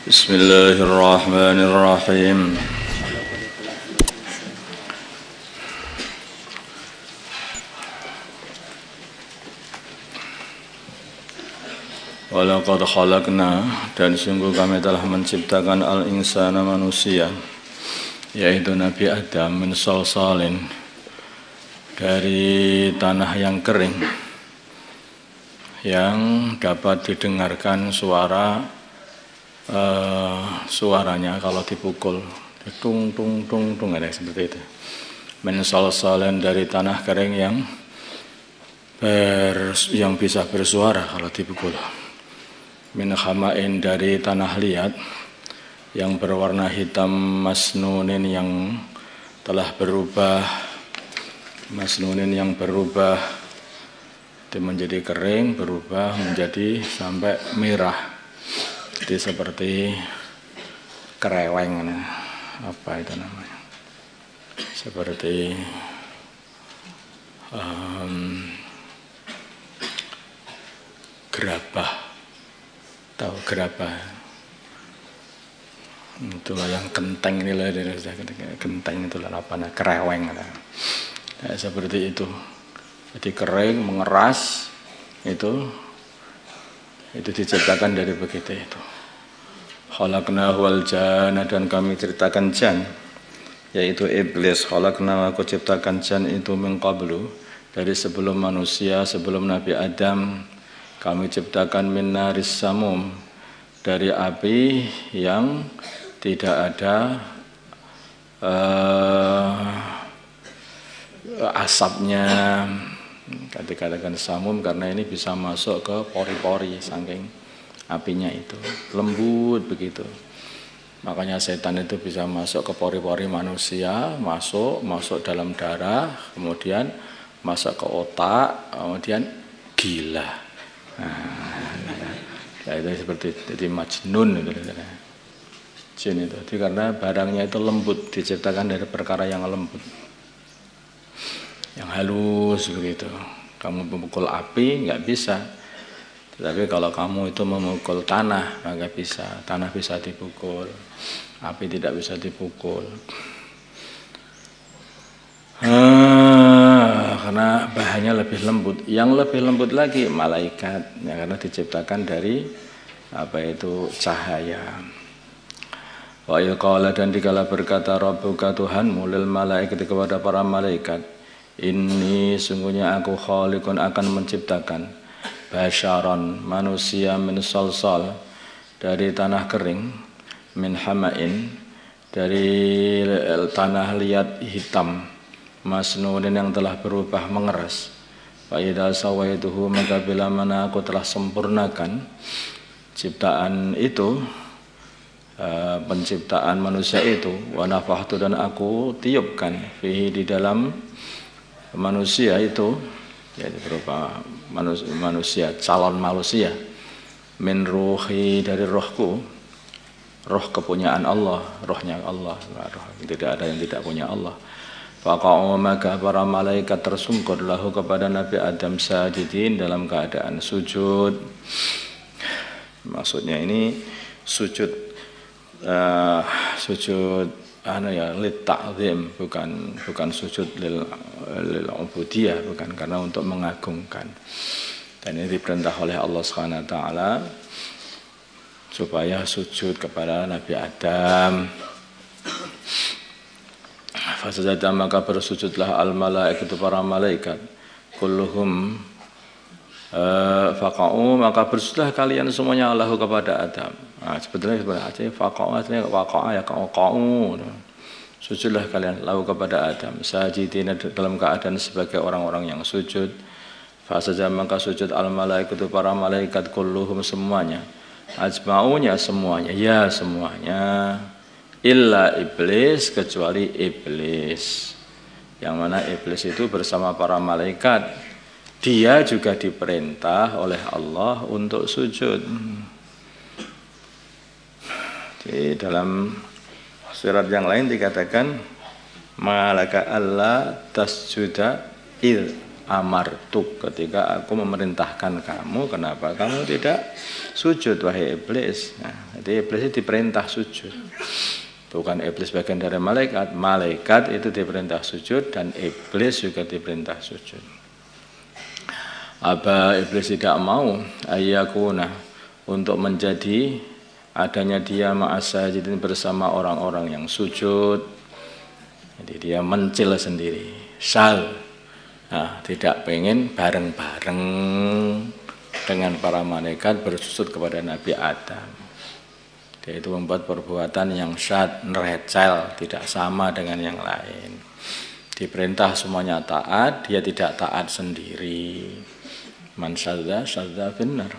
Bismillahirrahmanirrahim. Walaqad khalaqna, dan sungguh kami telah menciptakan al-insana manusia, yaitu Nabi Adam, min salsalin, dari tanah yang kering, yang dapat didengarkan suaranya kalau dipukul, tung tung tung tung, ada seperti itu. Min salsalin, dari tanah kering yang bisa bersuara kalau dipukul. Min hamain, dari tanah liat yang berwarna hitam, masnunin, yang telah berubah, masnunin yang berubah itu menjadi kering, berubah menjadi sampai merah. Jadi seperti kereweng, apa itu namanya? Seperti gerabah, tahu gerabah? Itulah yang kenteng ini lah, kenteng itulah apa? Kereweng, ya, seperti itu. Jadi kering, mengeras, itu diciptakan dari begitu itu. Khalaqnahu wal janna, dan kami ceritakan jan, yaitu iblis. Khalaqnahu, aku ciptakan jan itu min qablu, dari sebelum manusia, sebelum Nabi Adam. Kami ciptakan min naris samum, dari api yang tidak ada asapnya. Dikatakan samum karena ini bisa masuk ke pori-pori, saking apinya itu lembut begitu. Makanya setan itu bisa masuk ke pori-pori manusia, masuk dalam darah, kemudian masuk ke otak, kemudian gila. Nah, itu seperti jadi majnun itu, jin itu. Jadi karena barangnya itu lembut, diciptakan dari perkara yang lembut, yang halus begitu. Kamu memukul api nggak bisa, tetapi kalau kamu itu memukul tanah maka bisa. Tanah bisa dipukul, api tidak bisa dipukul. Karena bahannya lebih lembut. Yang lebih lembut lagi malaikat, ya, karena diciptakan dari apa itu cahaya. Wa yaqala, dan dikala berkata Rabbuka, Tuhanmu, lil malaikat, kepada para malaikat, ini sungguhnya aku khaliqun, akan menciptakan basyaron, manusia, min salsal, dari tanah kering, min hamain, dari tanah liat hitam, masnunin, yang telah berubah mengeras. Fa idza sawaituhu, maka bila mana aku telah sempurnakan ciptaan itu, penciptaan manusia itu, wa nafahtu, dan aku tiupkan, fihi, di dalam manusia itu, yaitu berupa manusia, calon manusia, min ruhi, dari rohku, roh kepunyaan Allah, rohnya Allah, tidak ada yang tidak punya Allah. Faqa'u, maka para malaikat tersungkur, lahu, kepada Nabi Adam, sajidin, dalam keadaan sujud. Maksudnya ini sujud lit ta'zim, bukan sujud lil ubudiyah, bukan, karena untuk mengagungkan. Dan ini diperintah oleh Allah Subhanahu wa taala supaya sujud kepada Nabi Adam. Fasajada, maka bersujudlah al malaikatu, para malaikat, kulluhum faqa'u, maka bersujudlah kalian semuanya lahu, kepada Adam. Sebetulnya faqa'u artinya waqa'a, ya qa'u, sujudlah kalian lahu, kepada Adam, sajidina, dalam keadaan sebagai orang-orang yang sujud. Fasajada, maka sujud al malaikatu, para malaikat, kulluhum, semuanya, ajma'unya, semuanya, ya semuanya, illa iblis, kecuali iblis. Yang mana iblis itu bersama para malaikat, dia juga diperintah oleh Allah untuk sujud. Di dalam surat yang lain dikatakan malaka alla tasjuda id amartuk, ketika aku memerintahkan kamu, kenapa kamu tidak sujud wahai iblis? Nah, jadi iblis itu diperintah sujud. Bukan iblis bagian dari malaikat, malaikat itu diperintah sujud dan iblis juga diperintah sujud. Aba, iblis tidak mau ayyakuna, untuk menjadi adanya dia ma'asajidin, bersama orang-orang yang sujud. Jadi dia mencil sendiri, nah, tidak pengen bareng-bareng dengan para malaikat bersujud kepada Nabi Adam. Dia itu membuat perbuatan yang syad, nerecel, tidak sama dengan yang lain. Diperintah semuanya taat, dia tidak taat sendiri. Man syadza finnar.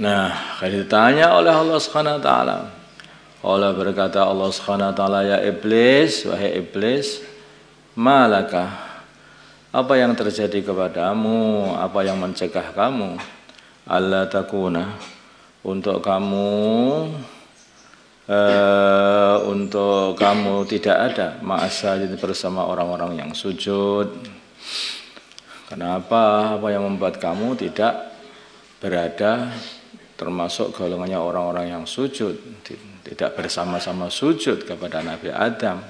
Nah, kalau ditanya oleh Allah Subhanahu wa taala, Allah berkata, Allah Subhanahu wa taala, ya iblis, wahai iblis, malaka, apa yang terjadi kepadamu, apa yang mencegah kamu, alla takuna, untuk kamu tidak ada ma'asajid, bersama orang-orang yang sujud. Kenapa? Apa yang membuat kamu tidak berada termasuk golongannya orang-orang yang sujud, tidak bersama-sama sujud kepada Nabi Adam?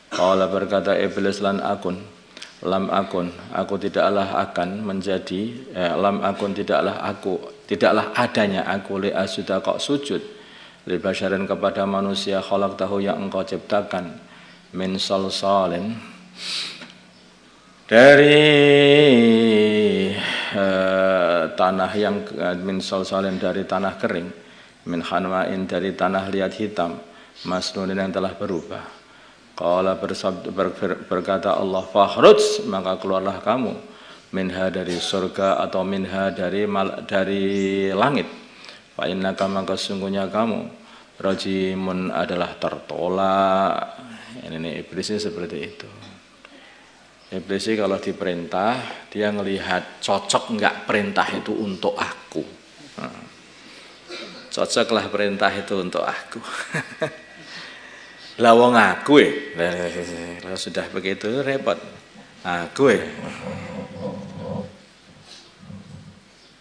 Qala, berkata iblis, lam akun, aku tidaklah akan menjadi, tidaklah adanya aku li asjuda, kok sujud, li basyarin, kepada manusia, khalaqtahu, yang engkau ciptakan, min salsalin, dari tanah yang min salsalin, dari tanah kering, min hanwain, dari tanah liat hitam, masnunin, yang telah berubah. Qala, berkata Allah, fakhruj, maka keluarlah kamu, minha, dari surga, atau minha, dari langit. Fa innaka, maka sungguhnya kamu, rajimun, adalah tertolak. Ini iblis seperti itu. Iblis kalau diperintah, dia ngelihat cocok enggak perintah itu untuk aku. Cocoklah perintah itu untuk aku. Lah wong aku kalau sudah begitu repot. Aku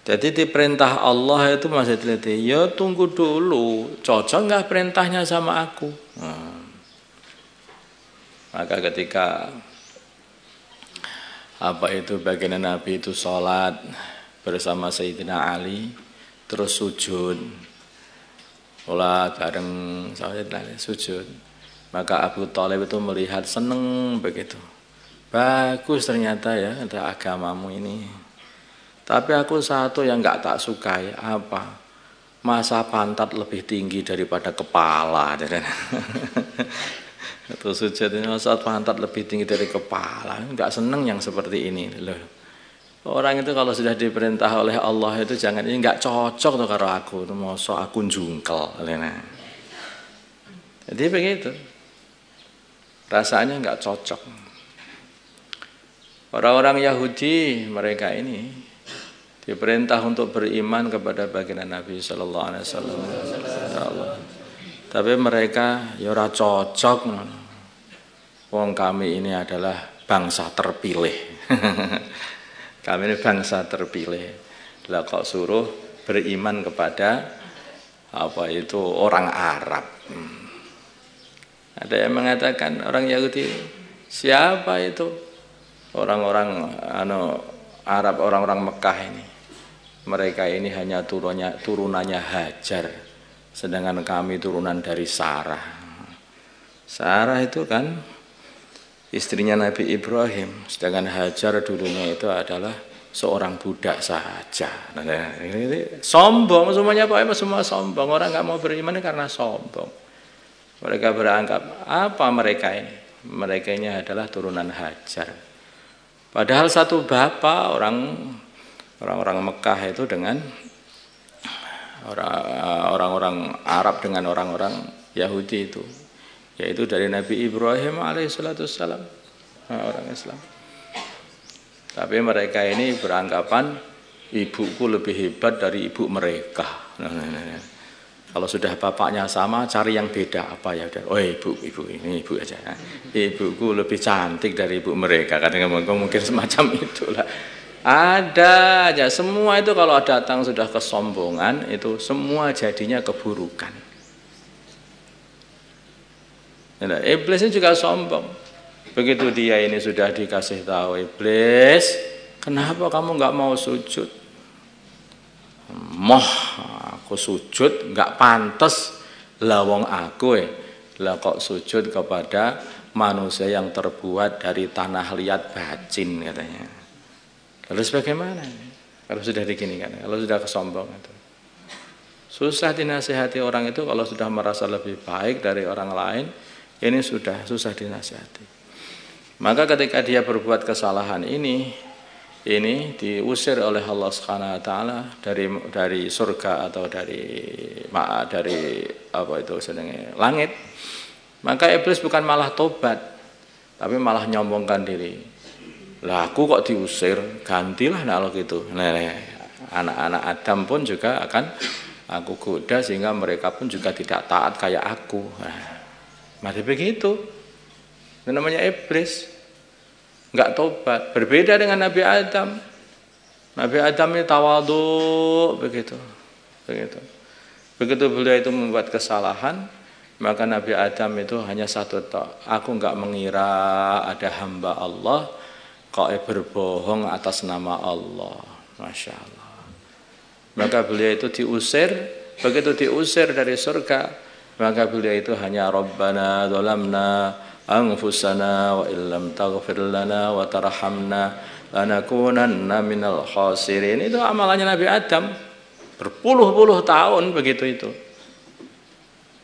Jadi diperintah Allah itu masih teliti. Ya tunggu dulu, cocok enggak perintahnya sama aku? Maka ketika baginda Nabi itu sholat bersama Sayyidina Ali, terus sujud, sholat bareng Sayyidina Ali, sujud. Maka Abu Thalib itu melihat, seneng begitu. Bagus ternyata ya ada agamamu ini. Tapi aku satu yang enggak tak sukai, apa? Masa pantat lebih tinggi daripada kepala. Itu sujud ini, masa pantat lebih tinggi dari kepala. Enggak seneng yang seperti ini loh. Orang itu kalau sudah diperintah oleh Allah itu jangan, ini enggak cocok tuh karo aku, masa aku jungkel. Jadi begitu. Rasanya enggak cocok. Orang-orang Yahudi, mereka ini diperintah untuk beriman kepada baginda Nabi sallallahu alaihi wasallam. Tapi mereka ya ora cocok. Wong kami ini adalah bangsa terpilih. Kami ini bangsa terpilih. Lah kok suruh beriman kepada orang Arab. Ada yang mengatakan orang Yahudi, siapa itu? Orang-orang Arab, orang-orang Mekah ini. Mereka ini hanya turunannya Hajar, sedangkan kami turunan dari Sarah. Sarah itu kan istrinya Nabi Ibrahim, sedangkan Hajar dulunya itu adalah seorang budak saja. Ini sombong semuanya, Pak, semua sombong. Orang nggak mau beriman karena sombong. Mereka beranggap apa mereka ini? Mereka ini adalah turunan Hajar. Padahal satu bapak, orang-orang Mekah itu dengan orang-orang Arab dengan orang-orang Yahudi itu, yaitu dari Nabi Ibrahim alaihissalam, orang Islam. Tapi mereka ini beranggapan ibuku lebih hebat dari ibu mereka. Kalau sudah bapaknya sama, cari yang beda apa ya udah. Oh ibu ini ibu aja. Ibuku lebih cantik dari ibu mereka. Kadang-kadang mungkin semacam itulah. Ada aja. Semua itu kalau datang sudah kesombongan itu semua jadinya keburukan. Nah, iblis ini juga sombong. Begitu dia ini sudah dikasih tahu iblis, kenapa kamu nggak mau sujud? Moh, aku sujud nggak pantas, lawong aku lah kok sujud kepada manusia yang terbuat dari tanah liat bacin katanya. Lalu bagaimana? Kalau sudah diginikan, kalau sudah kesombong itu. Susah dinasihati orang itu kalau sudah merasa lebih baik dari orang lain, ini sudah susah dinasihati. Maka ketika dia berbuat kesalahan ini diusir oleh Allah Subhanahu wa taala dari surga atau dari apa itu sedangnya langit. Maka iblis bukan malah tobat, tapi malah nyombongkan diri. Lah aku kok diusir, gantilah kalau gitu. Nah, anak-anak Adam pun juga akan aku goda sehingga mereka pun juga tidak taat kayak aku. Nah, mari begitu. Itu namanya iblis. Enggak tobat. Berbeda dengan Nabi Adam. Nabi Adam ini tawadhu begitu. Begitu beliau itu membuat kesalahan, maka Nabi Adam itu hanya satu tok. Aku enggak mengira ada hamba Allah kok berbohong atas nama Allah. Masya Allah. Maka beliau itu diusir. Begitu diusir dari surga, maka beliau itu hanya Rabbana dzalamna anfusana wa illam taghfir lana wa tarhamna lanakunanna minal khasirin. Itu amalannya Nabi Adam berpuluh-puluh tahun begitu itu.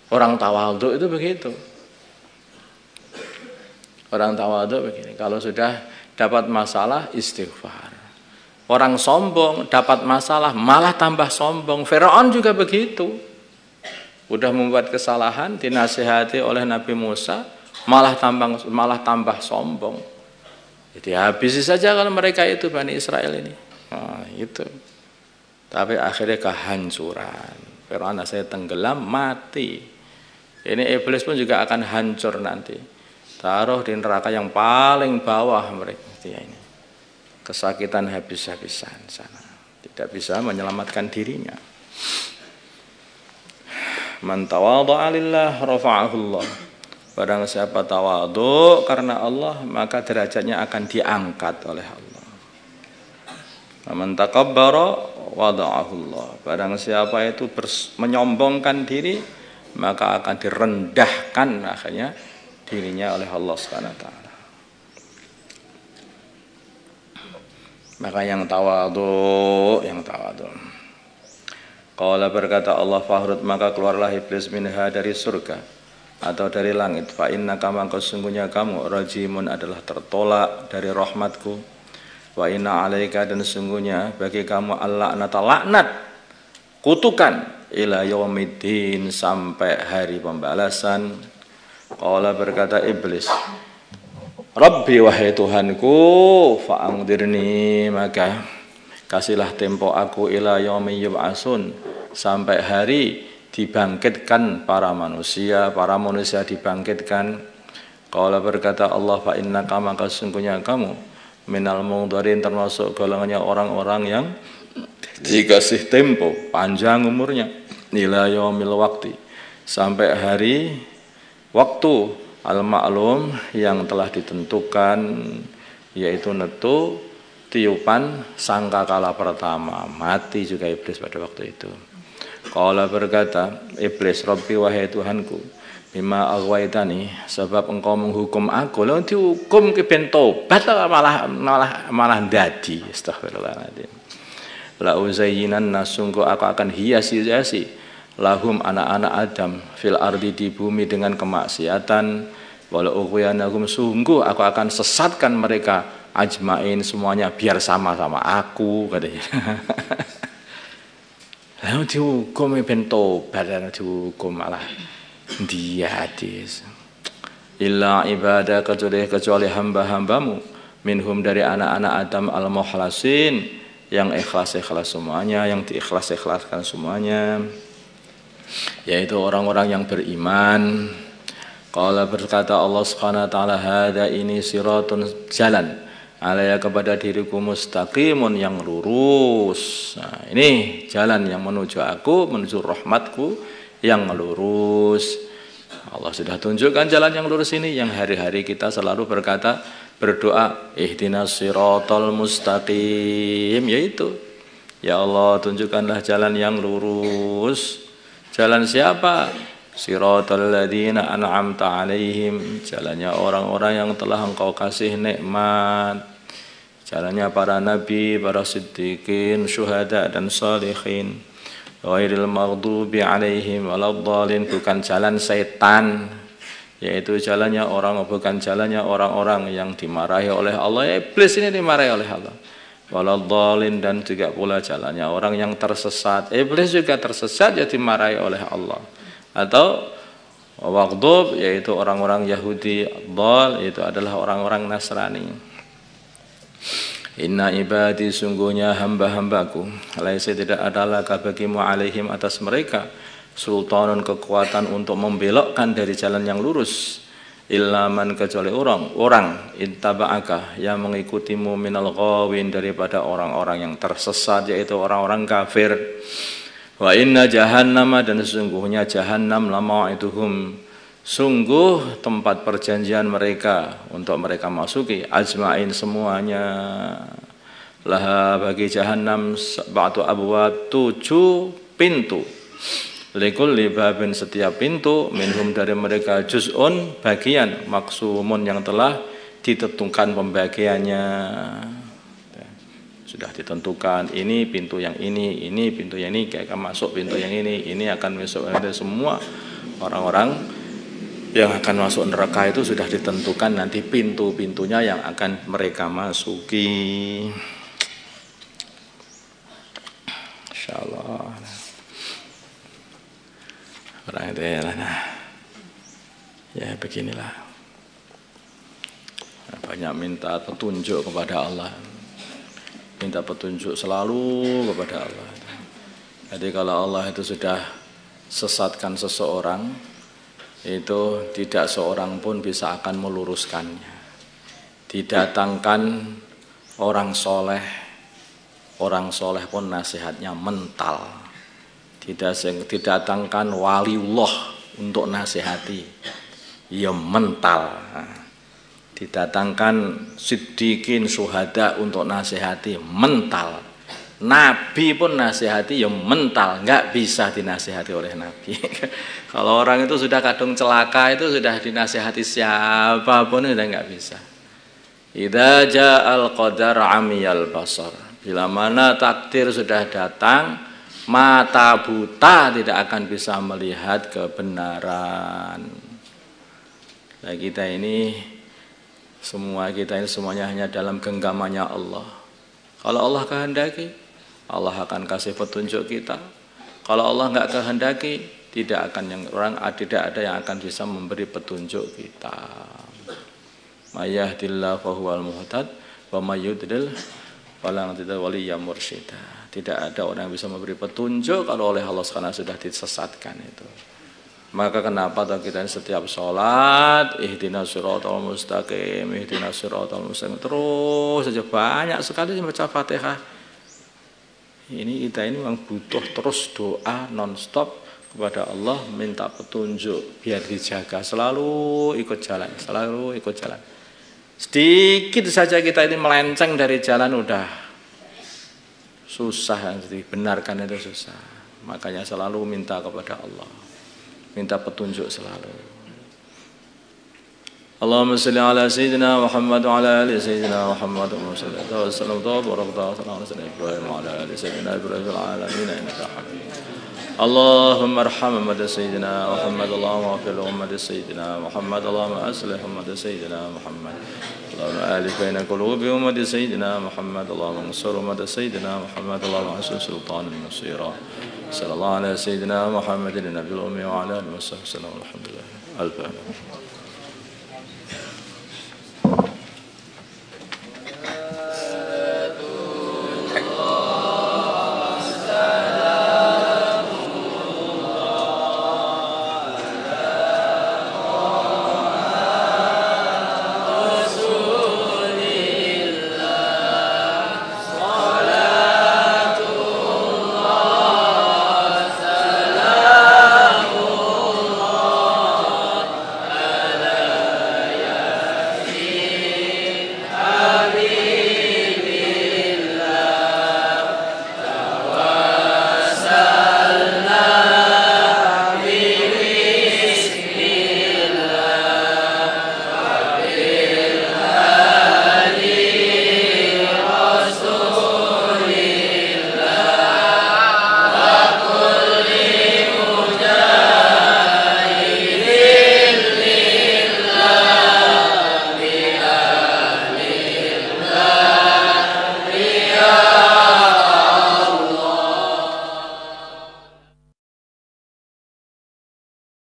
Orang tawadhu itu begitu. Orang tawadhu begini, kalau sudah dapat masalah istighfar. Orang sombong dapat masalah malah tambah sombong. Firaun juga begitu. Udah membuat kesalahan dinasihati oleh Nabi Musa malah tambah sombong. Jadi habisi saja kalau mereka itu Bani Israel ini. Nah, itu. Tapi akhirnya kehancuran. Firaun saya tenggelam mati. Ini iblis pun juga akan hancur nanti. Taruh di neraka yang paling bawah mereka ini. Kesakitan habis-habisan sana. Tidak bisa menyelamatkan dirinya. Man tawadha'a lillah rafa'ahu Allah. Barang siapa tawadhu karena Allah, maka derajatnya akan diangkat oleh Allah. Man takabbara wada'ahu Allah. Barang siapa itu menyombongkan diri, maka akan direndahkan akhirnya dirinya oleh Allah Subhanahu wa taala. Maka yang tawadhu. Qala berkata Allah fahrud, maka keluarlah iblis minha dari surga atau dari langit. Fa innaka maka sesungguhnya kamu rajimun adalah tertolak dari rahmatku. Wa inna alaika dan sesungguhnya bagi kamu al-la'nata laknat, kutukan ila yaumiddin sampai hari pembalasan. Qala berkata iblis, Rabbi wahai Tuhanku, fa'angdirni maka kasihlah tempo aku ila yaumi yub'atsun sampai hari dibangkitkan para manusia dibangkitkan. Qala berkata Allah, fa innaka maka sesungguhnya kamu minal mungdarin termasuk golongannya orang-orang yang dikasih tempo panjang umurnya ila yaumil waqti sampai hari waktu al-ma'lum yang telah ditentukan, yaitu netu tiupan sangkakala pertama. Mati juga iblis pada waktu itu. Qala berkata iblis, Rabbi wahai Tuhanku, bima aghwaytani sebab engkau menghukum aku. Lalu dihukum ke ben tobat malah dadi. Astagfirullahaladzim. La uzayyinanna sungguh aku akan hiasi lahum anak-anak Adam fil ardi di bumi dengan kemaksiatan. Walau ughwiyannahum sungguh aku akan sesatkan mereka ajmain semuanya biar sama-sama aku katanya. Lalu dihukum ben tobat dan dihukum malah dia hadis. Illa ibadah kecuali hamba-hambamu minhum dari anak-anak Adam al-mukhlasin yang ikhlas semuanya, yang diikhlaskan semuanya. yaitu orang-orang yang beriman. Qala berkata Allah Subhanahu wa taala, hada ini siratun, jalan alaya kepada diriku, mustaqimun yang lurus. Nah, ini jalan yang menuju aku, menuju rahmatku yang lurus. Allah sudah tunjukkan jalan yang lurus ini, yang hari-hari kita selalu berdoa ihdinas siratal mustaqim, yaitu ya Allah tunjukkanlah jalan yang lurus. Jalan siapa? Siratal ladzina an'amta alaihim, jalannya orang-orang yang telah Engkau kasih nikmat. Jalannya para nabi, para siddiqin, syuhada dan salihin. Ghairil maghdubi alaihim waladdallin, bukan jalan setan, yaitu jalannya bukan jalannya orang-orang yang dimarahi oleh Allah. Iblis ini dimarahi oleh Allah. Waladdallin, dan juga pula jalannya orang yang tersesat. Iblis juga tersesat, ya dimarahi oleh Allah. Atau waghdub, yaitu orang-orang Yahudi, dhal, itu adalah orang-orang Nasrani. Inna ibadi, sungguhnya hamba-hambaku, laisa tidak adalah bagimu alaihim atas mereka sultanun, kekuatan untuk membelokkan dari jalan yang lurus, illa man, kecuali orang ittaba'aka, yang mengikutimu, minal ghawin, daripada orang-orang yang tersesat, yaitu orang-orang kafir. Wa inna jahannama, dan sesungguhnya jahannam, lama'ituhum, sungguh tempat perjanjian mereka untuk mereka masuki, ajma'in, semuanya. Laha, bagi jahannam, sab'atu abwab, 7 pintu. Likulli babin, setiap pintu, minhum, dari mereka, juz'un, bagian, maksumun, yang telah ditentukan pembagiannya. Sudah ditentukan, ini pintu yang ini pintu yang ini, kayak masuk pintu yang ini akan masuk. Ada semua orang-orang yang akan masuk neraka itu sudah ditentukan nanti pintu-pintunya yang akan mereka masuki. Insyaallah. Ya beginilah. Banyak minta petunjuk kepada Allah. Minta petunjuk selalu kepada Allah. Jadi kalau Allah itu sudah sesatkan seseorang, itu tidak seorang pun bisa akan meluruskannya. Didatangkan orang soleh pun nasihatnya mental. Didatangkan waliullah untuk nasihati, ya mental. Didatangkan siddiqin, syuhada untuk nasihati, mental. Nabi pun nasihati, ya mental, nggak bisa dinasihati oleh Nabi. Kalau orang itu sudah kadung celaka, itu sudah dinasihati siapapun sudah nggak bisa. Idza ja'al qadar amiyal basar, bila mana takdir sudah datang, mata buta tidak akan bisa melihat kebenaran. Nah, kita ini semuanya hanya dalam genggamannya Allah. Kalau Allah kehendaki, Allah akan kasih petunjuk kita. Kalau Allah nggak kehendaki, tidak ada yang akan bisa memberi petunjuk kita. Mayahdillahu fahuwal muhtad wa may yudlil fala waliyya mursyida. Tidak ada orang yang bisa memberi petunjuk kalau oleh Allah karena sudah disesatkan itu. Maka kenapa kita setiap sholat ihdinas siratal mustaqim, ihdinas siratal mustaqim, terus saja banyak sekali membaca Fatihah. Ini kita memang butuh terus doa non-stop kepada Allah, minta petunjuk biar dijaga, selalu ikut jalan. Sedikit saja kita ini melenceng dari jalan udah susah, dibenarkan itu susah. Makanya selalu minta kepada Allah, minta petunjuk selalu. Allahumma salli ala sayyidina Muhammad wa ala ali sayyidina Muhammad wa sallallahu ala ali sayyidina Ibrahim fil alamin innaka Hamidum. Allahumma arham Muhammad sayyidina Muhammad, Allahumma ighfir Muhammad sayyidina Muhammad, Allahumma aslih Muhammad sayyidina Muhammad, Allahumma alif baina qulubi Muhammad sayyidina Muhammad, Allahumma ansur Muhammad sayyidina Muhammad, Allahumma ansur sultanan nasira. Sallallahu ala sayyidina Muhammadin nabiyil ummi wa ala alihi wa sahbihi. Alhamdulillah.